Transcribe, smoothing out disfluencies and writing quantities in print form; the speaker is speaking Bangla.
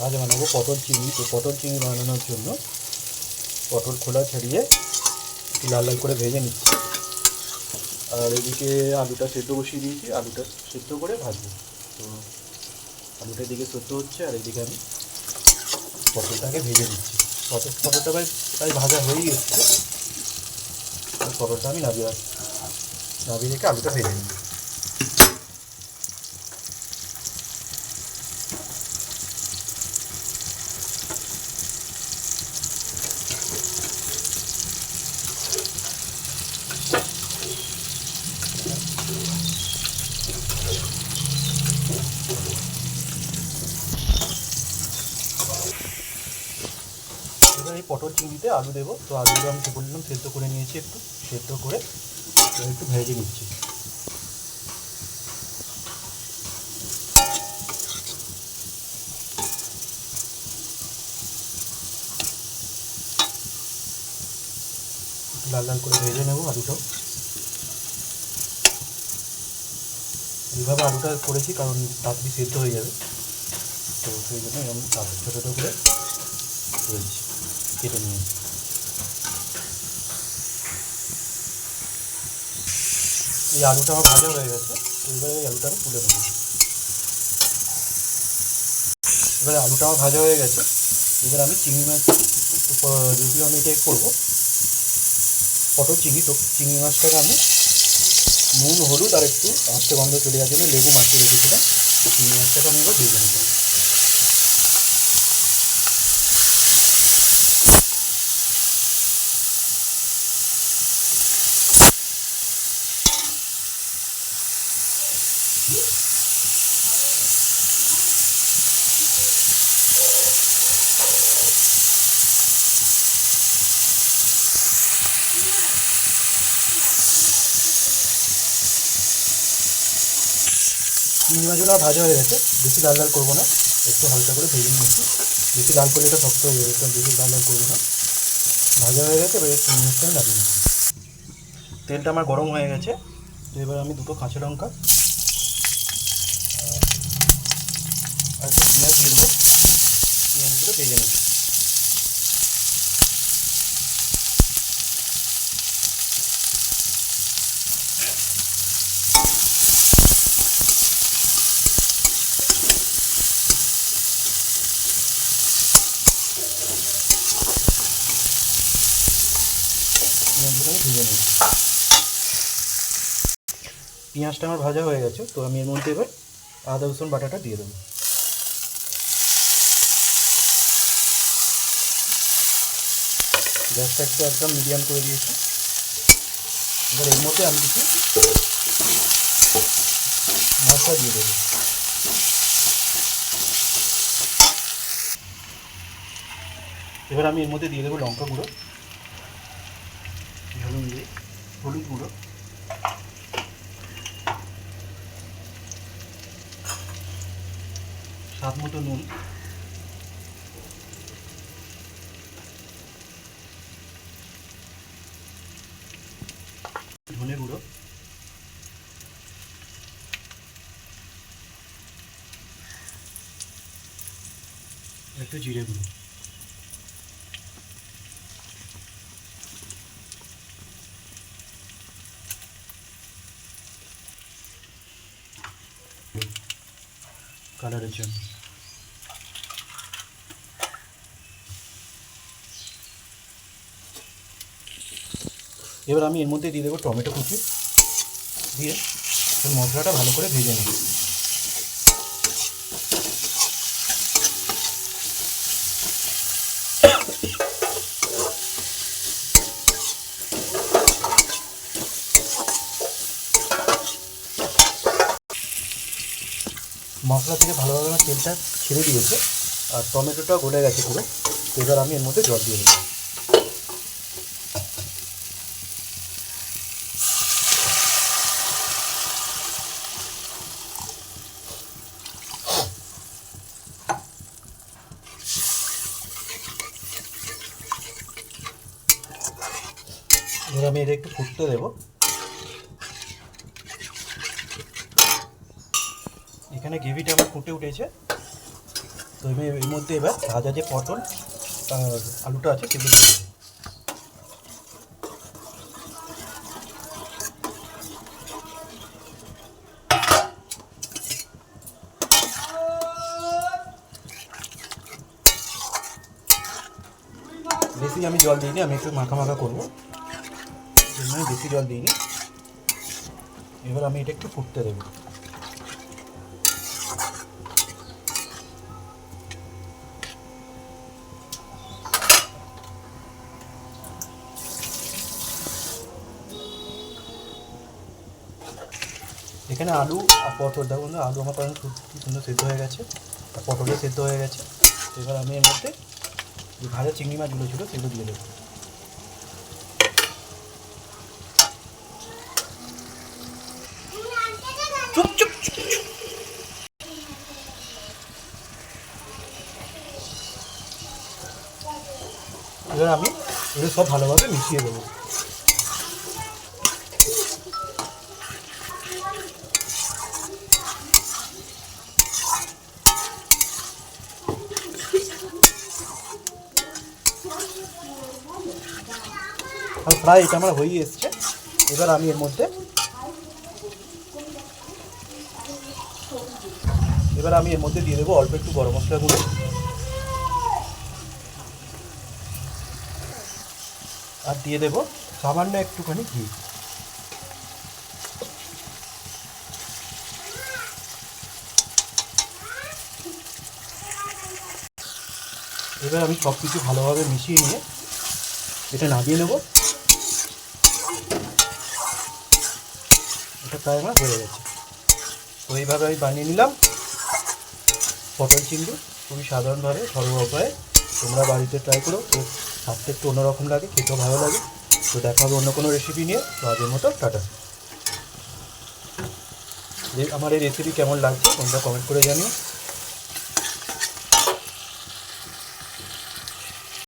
আজ বানাবো পটল চিংড়ি। তো পটল চিংড়ি বানানোর জন্য পটল খোলা ছাড়িয়ে একটু লাল লাল করে ভেজে নিচ্ছি। আর এদিকে আলুটা সেদ্ধ বসিয়ে দিয়েছি, আলুটা সেদ্ধ করে ভাজবো। তো আলুটা এদিকে সেদ্ধ হচ্ছে আর এদিকে আমি পটলটাকে ভেজে নিচ্ছি। পটলটা প্রায় ভাজা হয়েই এসছে। পটলটা আমি নাবিয়ে রেখে আলুটা ভেজে নিই। এবার এই পটল চিংড়িতে আলু দেবো। তো আলুগুলো আমি তো বললাম সেদ্ধ করে নিয়েছি, একটু সেদ্ধ করে একটু ভেজে নিচ্ছি। লাল লাল করে ভেজে নেবো আলুটাও। এইভাবে আলুটা করেছি কারণ তাড়াতাড়ি সেদ্ধ হয়ে যাবে, তো সেই জন্য আমি ছোটো ছোটো করে করেছি, কেটে নিয়েছি। এই আলুটা আমার ভাজা হয়ে গেছে। তো এবারে এই আলুটা আমি তুলে নেব। এবারে আলুটা আমার ভাজা হয়ে গেছে। এবার আমি চিংড়ি মাছ, যদিও আমি এটাই করবো পটল চিংড়ি, তো চিংড়ি মাছটাকে আমি নুন হলুদ আর একটু আস্তে গন্ধ চলে যাওয়ার জন্য লেবু মাখিয়ে রেখেছিলাম। চিংড়ি মাছটাকে আমি এবার ভেজে নেব। চিংড়ি মাছগুলো ভাজা হয়ে গেছে, বেশি লাল লাল করবো না, একটু হালকা করে ভেজে নিয়েছি। বেশি লাল করলে এটা শক্ত হয়ে যাবে, তো বেশি লাল লাল করবো না। ভাজা হয়ে গেছে, এবার চিংড়ি মাছটা আমি লাগিয়ে নেবো। তেলটা আমার গরম হয়ে গেছে। তো এবার আমি দুটো কাঁচা লঙ্কা আর একটু পেঁয়াজ দিয়ে দেবো। পেঁয়াজগুলো ভেজে নেব। পেঁয়াজগুলো আমি ভেজে নেব। পেঁয়াজটা আমার ভাজা হয়ে গেছে। তো আমি এর মধ্যে এবার আদা রসুন বাটাটা দিয়ে দেবো। গ্যাসটা একটু একদম মিডিয়াম করে দিয়েছি। এবার এর মধ্যে আমি কিছু মশলা দিয়ে দেবো। এবার আমি এর মধ্যে দিয়ে দেবো লঙ্কা গুঁড়ো, হলুদ গুঁড়ো, স্বাদ মতো নুন, ধনে গুঁড়ো, একটু জিরে গুঁড়ো। কালারের জন্য। এবার আমি এর মধ্যে দিয়ে দেবো টমেটো কুচি, দিয়ে মশলাটা ভালো করে ভেজে নেব। মশলা থেকে ভালোভাবে আমার তেলটা ছেড়ে দিয়েছে আর টমেটোটা গলে গেছে পুরো। এবার আমি এর মধ্যে জল দিয়ে দেবো। এবার আমি এটা একটু ফুটতে দেবো। এখানে গ্রেভিটা আমার ফুটে উঠেছে। তো এর মধ্যে এবার ভাজা যে পটল আর আলুটা আছে সেগুলো দিয়ে দেবো। বেশি আমি জল দিইনি, আমি একটু মাখা মাখা করবো, আমি বেশি জল দিইনি। এবার আমি এটা একটু ফুটতে দেবো। এখানে আলু আর পটল দেখুন, আলু আমার কারণে খুব সুন্দর সেদ্ধ হয়ে গেছে আর পটলও সেদ্ধ হয়ে গেছে। এবার আমি এর মধ্যে যে ভাজা চিংড়ি মাছগুলো ছিল সেগুলো দিয়ে দেবো। চুপ চুপ চুপ চুপ। এবার আমি এগুলো সব ভালোভাবে মিশিয়ে দেবো। আর প্রায় এটা আমার হয়েই এসছে। এবার আমি এর মধ্যে দিয়ে দেবো অল্প একটু গরম মশলা গুঁড়ো আর দিয়ে দেবো সামান্য একটুখানি ঘি। এবার আমি সব কিছু ভালোভাবে মিশিয়ে নিয়ে এটা নামিয়ে নেব। এটা প্রায় আমার হয়ে গেছে। তো এইভাবে আমি বানিয়ে নিলাম পটল চিংড়ি, খুবই সাধারণভাবে ঘরোয়া উপায়ে। তোমরা বাড়িতে ট্রাই করো, তো স্বাদটা একটু অন্যরকম লাগে, খেতেও ভালো লাগে। তো দেখা হবে অন্য কোনো রেসিপি নিয়ে। তো আগের মতো টাটা। আমার এই রেসিপি কেমন লাগছে তোমরা কমেন্ট করে জানিও।